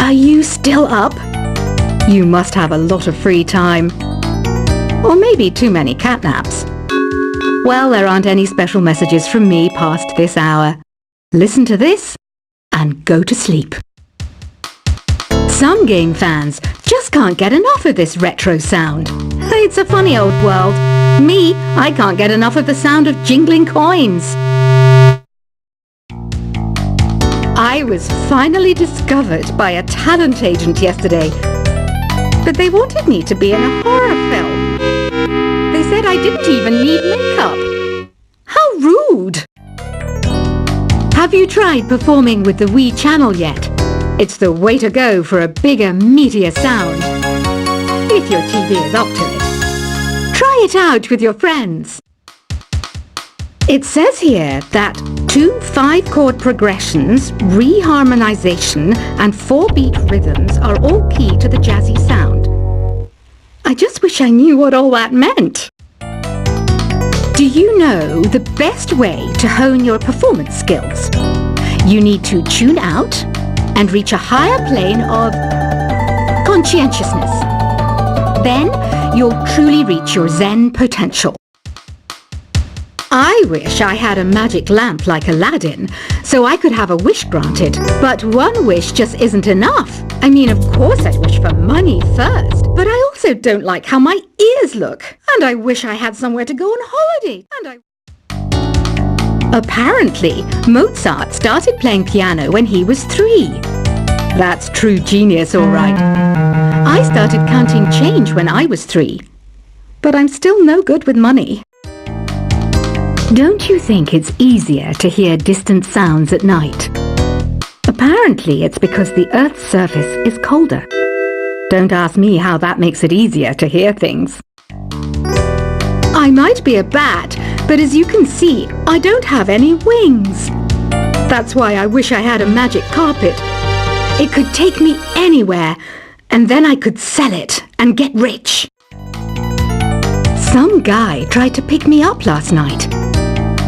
Are you still up? You must have a lot of free time. Or maybe too many catnaps. Well, there aren't any special messages from me past this hour. Listen to this and go to sleep. Some game fans just can't get enough of this retro sound. It's a funny old world. Me, I can't get enough of the sound of jingling coins. I was finally discovered by a talent agent yesterday, but they wanted me to be in a horror film. They said I didn't even need makeup. How rude! Have you tried performing with the Wii channel yet? It's the way to go for a bigger, meatier sound. If your TV is up to it. Try it out with your friends. It says here that 2 5-chord progressions, reharmonization, and 4-beat rhythms are all key to the jazzy sound. I just wish I knew what all that meant. Do you know the best way to hone your performance skills? You need to tune out and reach a higher plane of conscientiousness. Then you'll truly reach your Zen potential. I wish I had a magic lamp like Aladdin, so I could have a wish granted. But one wish just isn't enough. I mean, of course I'd wish for money first, but I also don't like how my ears look. And I wish I had somewhere to go on holiday. Apparently, Mozart started playing piano when he was 3. That's true genius, all right. I started counting change when I was 3. But I'm still no good with money. Don't you think it's easier to hear distant sounds at night? Apparently, it's because the Earth's surface is colder. Don't ask me how that makes it easier to hear things. I might be a bat, but as you can see, I don't have any wings. That's why I wish I had a magic carpet. It could take me anywhere, and then I could sell it and get rich. Some guy tried to pick me up last night.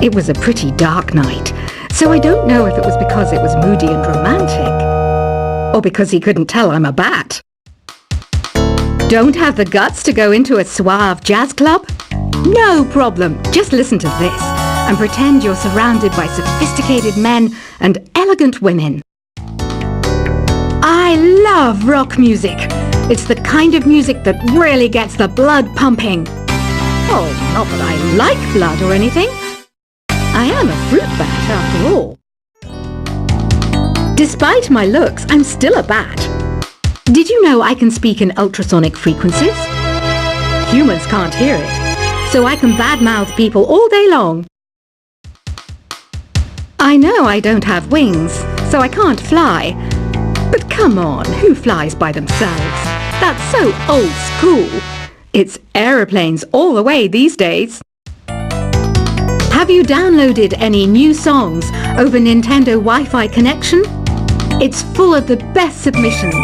It was a pretty dark night, so I don't know if it was because it was moody and romantic, or because he couldn't tell I'm a bat. Don't have the guts to go into a suave jazz club? No problem, just listen to this and pretend you're surrounded by sophisticated men and elegant women. I love rock music. It's the kind of music that really gets the blood pumping. Oh, not that I like blood or anything. I am a fruit bat, after all. Despite my looks, I'm still a bat. Did you know I can speak in ultrasonic frequencies? Humans can't hear it, so I can badmouth people all day long. I know I don't have wings, so I can't fly. But come on, who flies by themselves? That's so old school. It's aeroplanes all the way these days. Have you downloaded any new songs over Nintendo Wi-Fi connection? It's full of the best submissions,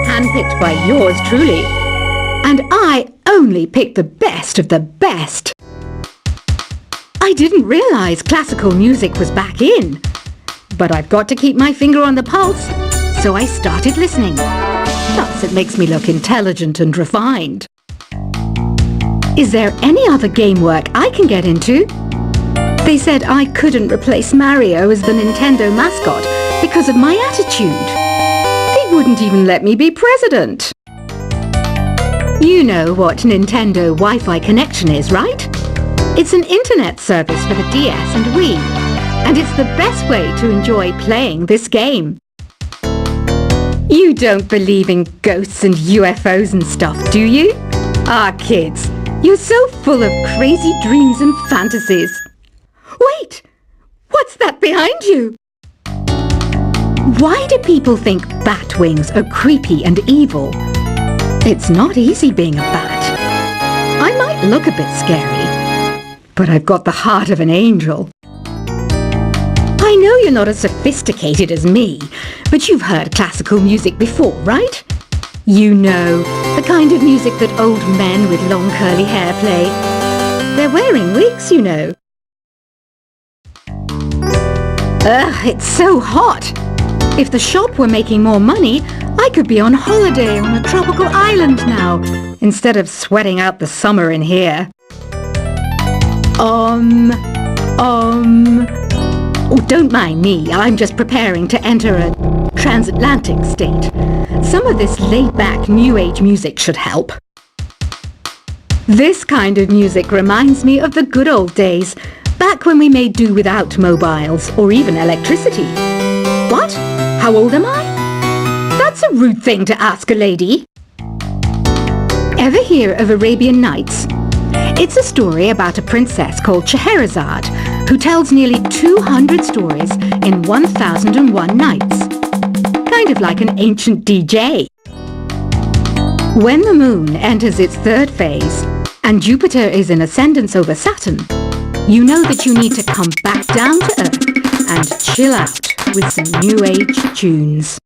handpicked by yours truly. And I only pick the best of the best. I didn't realize classical music was back in. But I've got to keep my finger on the pulse, so I started listening. Plus, it makes me look intelligent and refined. Is there any other game work I can get into? They said I couldn't replace Mario as the Nintendo mascot because of my attitude. They wouldn't even let me be president. You know what Nintendo Wi-Fi connection is, right? It's an internet service for the DS and Wii, and it's the best way to enjoy playing this game. You don't believe in ghosts and UFOs and stuff, do you? Ah, kids, you're so full of crazy dreams and fantasies. Wait! What's that behind you? Why do people think bat wings are creepy and evil? It's not easy being a bat. I might look a bit scary, but I've got the heart of an angel. I know you're not as sophisticated as me, but you've heard classical music before, right? You know, the kind of music that old men with long curly hair play. They're wearing wigs, you know. Ugh, it's so hot. If the shop were making more money, I could be on holiday on a tropical island now, instead of sweating out the summer in here. Oh, don't mind me. I'm just preparing to enter a transatlantic state. Some of this laid-back New Age music should help. This kind of music reminds me of the good old days, back when we made do without mobiles or even electricity. What? How old am I? That's a rude thing to ask a lady. Ever hear of Arabian Nights? It's a story about a princess called Scheherazade, who tells nearly 200 stories in 1001 nights. Kind of like an ancient DJ. When the moon enters its third phase, and Jupiter is in ascendance over Saturn, you know that you need to come back down to Earth and chill out with some New Age tunes.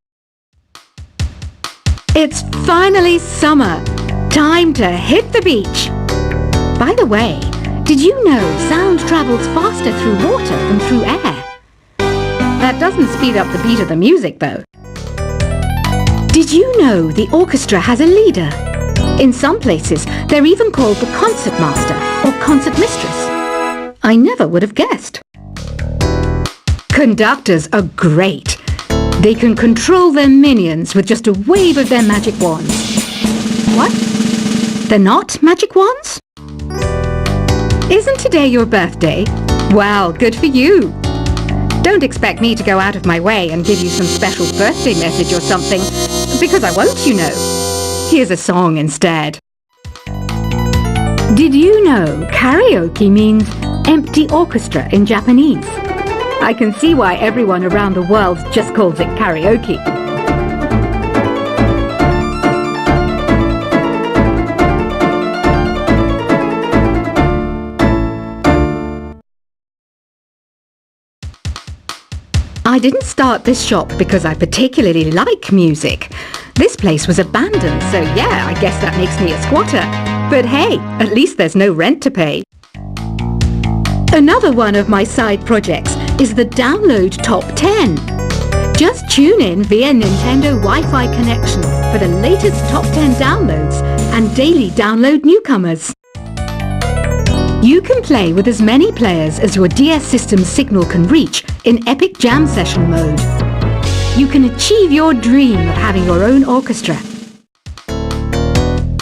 It's finally summer. Time to hit the beach. By the way, did you know sound travels faster through water than through air? That doesn't speed up the beat of the music, though. Did you know the orchestra has a leader? In some places, they're even called the concert master or concert mistress. I never would have guessed. Conductors are great. They can control their minions with just a wave of their magic wands. What? They're not magic wands? Isn't today your birthday? Well, good for you. Don't expect me to go out of my way and give you some special birthday message or something, because I won't, you know. Here's a song instead. Did you know karaoke means empty orchestra in Japanese? I can see why everyone around the world just calls it karaoke. I didn't start this shop because I particularly like music. This place was abandoned, so yeah, I guess that makes me a squatter. But hey, at least there's no rent to pay. Another one of my side projects is the Download Top 10. Just tune in via Nintendo Wi-Fi connection for the latest Top 10 downloads and daily download newcomers. You can play with as many players as your DS system's signal can reach in Epic Jam Session mode. You can achieve your dream of having your own orchestra.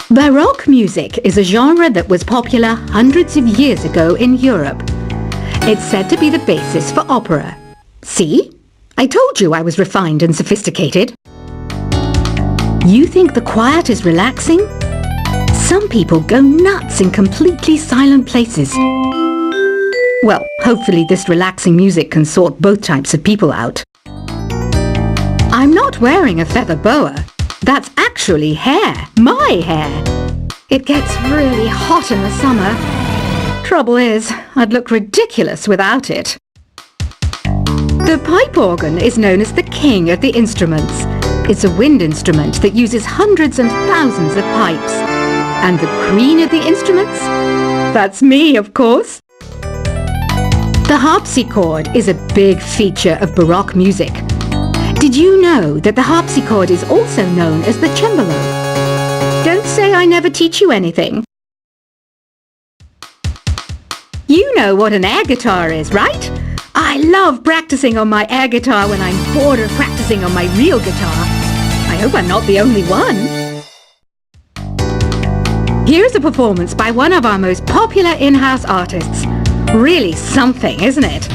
Baroque music is a genre that was popular hundreds of years ago in Europe. It's said to be the basis for opera. See? I told you I was refined and sophisticated. You think the quiet is relaxing? Some people go nuts in completely silent places. Well, hopefully this relaxing music can sort both types of people out. I'm not wearing a feather boa. That's actually hair. My hair. It gets really hot in the summer. Trouble is, I'd look ridiculous without it. The pipe organ is known as the king of the instruments. It's a wind instrument that uses hundreds and thousands of pipes. And the queen of the instruments? That's me, of course. The harpsichord is a big feature of Baroque music. Did you know that the harpsichord is also known as the cembalo? Don't say I never teach you anything. You know what an air guitar is, right? I love practicing on my air guitar when I'm bored of practicing on my real guitar. I hope I'm not the only one. Here's a performance by one of our most popular in-house artists. Really something, isn't it?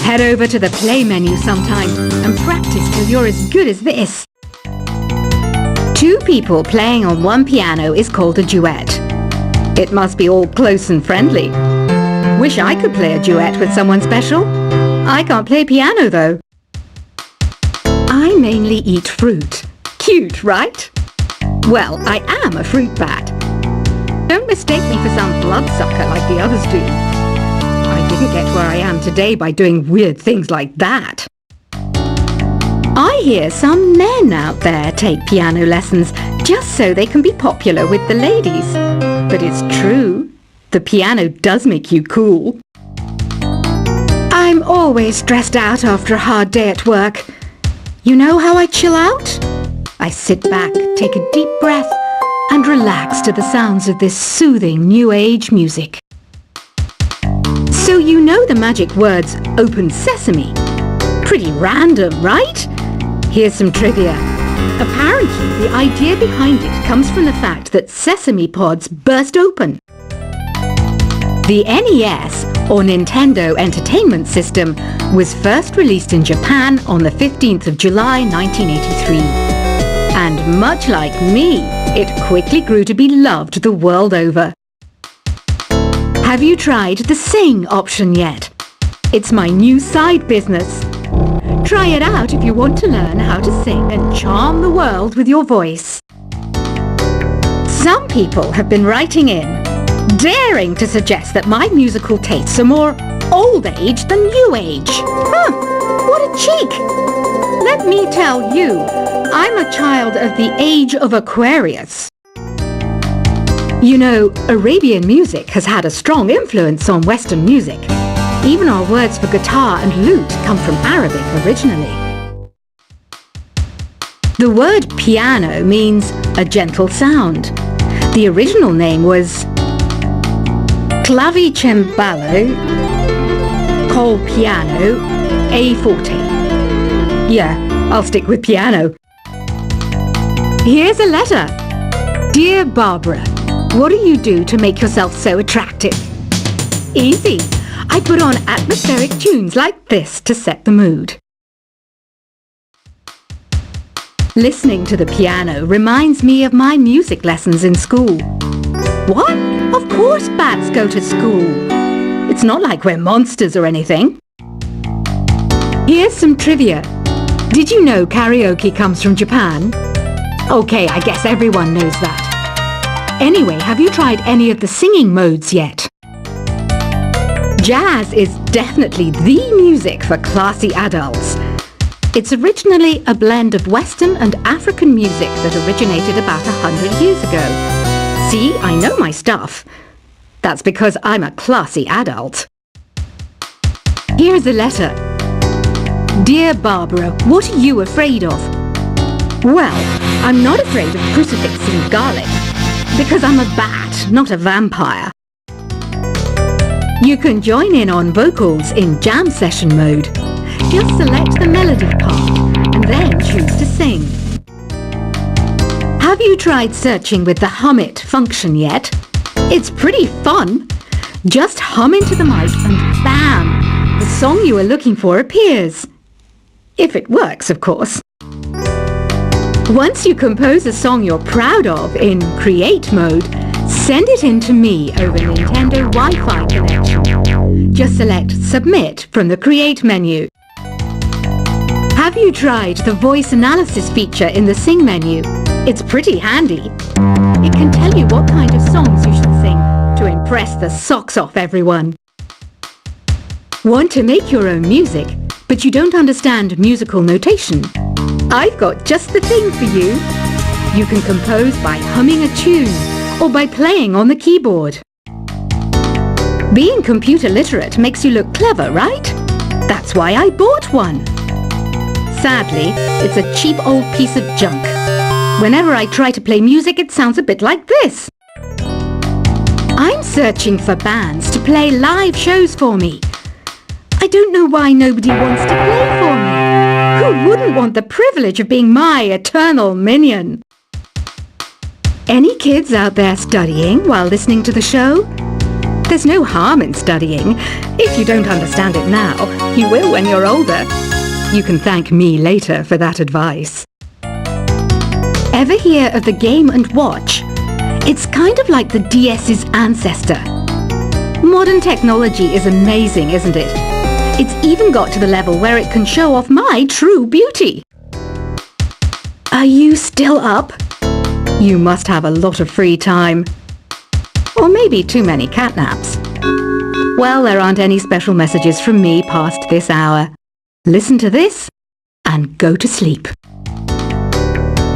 Head over to the play menu sometime and practice till you're as good as this. Two people playing on one piano is called a duet. It must be all close and friendly. Wish I could play a duet with someone special. I can't play piano though. I mainly eat fruit. Cute, right? Well, I am a fruit bat. Don't mistake me for some bloodsucker like the others do. I didn't get where I am today by doing weird things like that. I hear some men out there take piano lessons just so they can be popular with the ladies. But it's true. The piano does make you cool. I'm always stressed out after a hard day at work. You know how I chill out? I sit back, take a deep breath, and relax to the sounds of this soothing new age music. So you know the magic words "Open Sesame"? Pretty random, right? Here's some trivia. Apparently, the idea behind it comes from the fact that sesame pods burst open. The NES, or Nintendo Entertainment System, was first released in Japan on the 15th of July 1983. And much like me, it quickly grew to be loved the world over. Have you tried the Sing option yet? It's my new side business. Try it out if you want to learn how to sing and charm the world with your voice. Some people have been writing in, daring to suggest that my musical tastes are more old age than new age. Huh, what a cheek! Let me tell you, I'm a child of the age of Aquarius. You know, Arabian music has had a strong influence on Western music. Even our words for guitar and lute come from Arabic originally. The word piano means a gentle sound. The original name was clavicembalo col piano e forte. Yeah, I'll stick with piano. Here's a letter. Dear Barbara, what do you do to make yourself so attractive? Easy. I put on atmospheric tunes like this to set the mood. Listening to the piano reminds me of my music lessons in school. What? Of course bats go to school. It's not like we're monsters or anything. Here's some trivia. Did you know karaoke comes from Japan? Okay, I guess everyone knows that. Anyway, have you tried any of the singing modes yet? Jazz is definitely the music for classy adults. It's originally a blend of Western and African music that originated about 100 years ago. See, I know my stuff. That's because I'm a classy adult. Here's a letter. Dear Barbara, what are you afraid of? Well, I'm not afraid of crucifix and garlic, because I'm a bat, not a vampire. You can join in on vocals in jam session mode. Just select the melody part and then choose to sing. Have you tried searching with the Hum It function yet? It's pretty fun. Just hum into the mic and bam! The song you are looking for appears. If it works, of course. Once you compose a song you're proud of in Create mode, send it in to me over Nintendo Wi-Fi connection. Just select Submit from the Create menu. Have you tried the voice analysis feature in the Sing menu? It's pretty handy. It can tell you what kind of songs you should sing to impress the socks off everyone. Want to make your own music, but you don't understand musical notation? I've got just the thing for you. You can compose by humming a tune or by playing on the keyboard. Being computer literate makes you look clever, right? That's why I bought one. Sadly, it's a cheap old piece of junk. Whenever I try to play music, it sounds a bit like this. I'm searching for bands to play live shows for me. I don't know why nobody wants to play for me. Who wouldn't want the privilege of being my eternal minion? Any kids out there studying while listening to the show? There's no harm in studying. If you don't understand it now, you will when you're older. You can thank me later for that advice. Ever hear of the Game & Watch? It's kind of like the DS's ancestor. Modern technology is amazing, isn't it? It's even got to the level where it can show off my true beauty. Are you still up? You must have a lot of free time. Or maybe too many catnaps. Well, there aren't any special messages from me past this hour. Listen to this and go to sleep.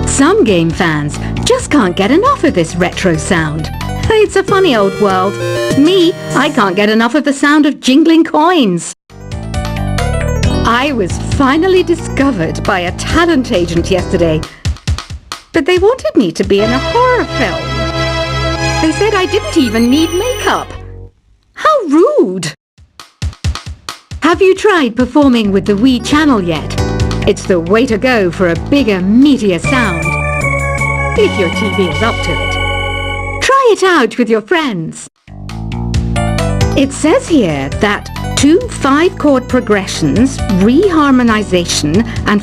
Some game fans just can't get enough of this retro sound. It's a funny old world. Me, I can't get enough of the sound of jingling coins. I was finally discovered by a talent agent yesterday, but they wanted me to be in a horror film. They said I didn't even need makeup. How rude! Have you tried performing with the Wii channel yet? It's the way to go for a bigger, meatier sound. If your TV is up to it. Try it out with your friends. It says here that 2 5-chord progressions, reharmonization and